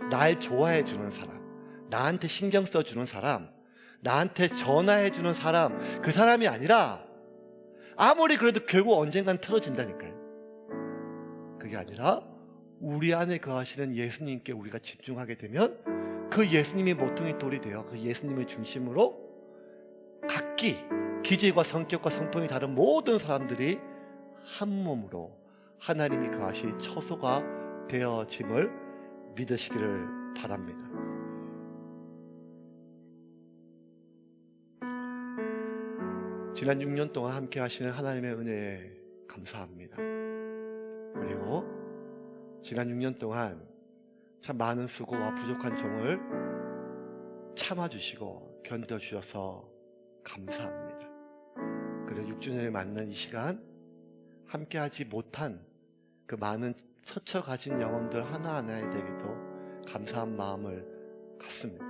날 좋아해 주는 사람, 나한테 신경 써주는 사람, 나한테 전화해 주는 사람, 그 사람이 아니라 아무리 그래도 결국 언젠간 틀어진다니까요. 그게 아니라 우리 안에 거하시는 예수님께 우리가 집중하게 되면 그 예수님이 모퉁이 돌이 되어 그 예수님의 중심으로 각기 기질과 성격과 성품이 다른 모든 사람들이 한 몸으로 하나님이 거하실 처소가 되어짐을 믿으시기를 바랍니다. 지난 6년 동안 함께 하시는 하나님의 은혜에 감사합니다. 그리고 지난 6년 동안 참 많은 수고와 부족한 점을 참아주시고 견뎌주셔서 감사합니다. 그리고 6주년을 맞는 이 시간 함께하지 못한 그 많은 서쳐 가진 영혼들 하나하나에게도 감사한 마음을 갖습니다.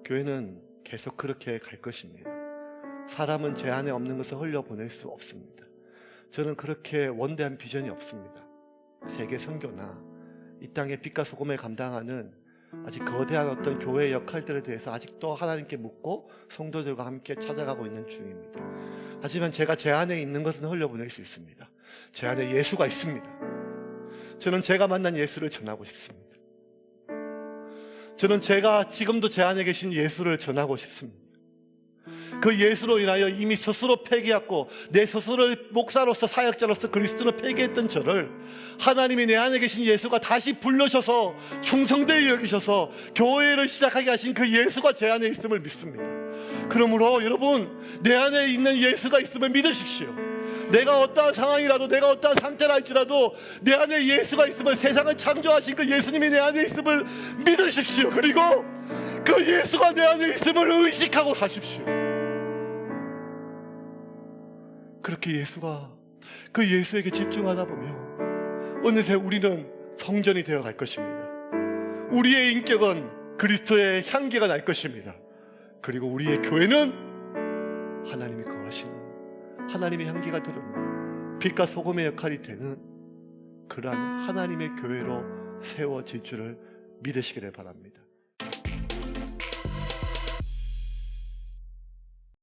교회는 계속 그렇게 갈 것입니다. 사람은 제 안에 없는 것을 흘려보낼 수 없습니다. 저는 그렇게 원대한 비전이 없습니다. 세계 선교나 이 땅의 빛과 소금을 감당하는 아직 거대한 어떤 교회의 역할들에 대해서 아직도 하나님께 묻고 성도들과 함께 찾아가고 있는 중입니다. 하지만 제가 제 안에 있는 것은 흘려보낼 수 있습니다. 제 안에 예수가 있습니다. 저는 제가 만난 예수를 전하고 싶습니다. 저는 제가 지금도 제 안에 계신 예수를 전하고 싶습니다. 그 예수로 인하여 이미 스스로 폐기했고 내 스스로를 목사로서 사역자로서 그리스도로 폐기했던 저를 하나님이 내 안에 계신 예수가 다시 불러셔서 충성되게 여기셔서 교회를 시작하게 하신 그 예수가 제 안에 있음을 믿습니다. 그러므로 여러분 내 안에 있는 예수가 있음을 믿으십시오. 내가 어떠한 상황이라도 내가 어떠한 상태라 할지라도 내 안에 예수가 있음을 세상을 창조하신 그 예수님이 내 안에 있음을 믿으십시오. 그리고 그 예수가 내 안에 있음을 의식하고 사십시오. 그렇게 그 예수에게 집중하다 보면 어느새 우리는 성전이 되어 갈 것입니다. 우리의 인격은 그리스도의 향기가 날 것입니다. 그리고 우리의 교회는 하나님이 거하시는 하나님의 향기가 드러나는 빛과 소금의 역할이 되는 그러한 하나님의 교회로 세워질 줄을 믿으시기를 바랍니다.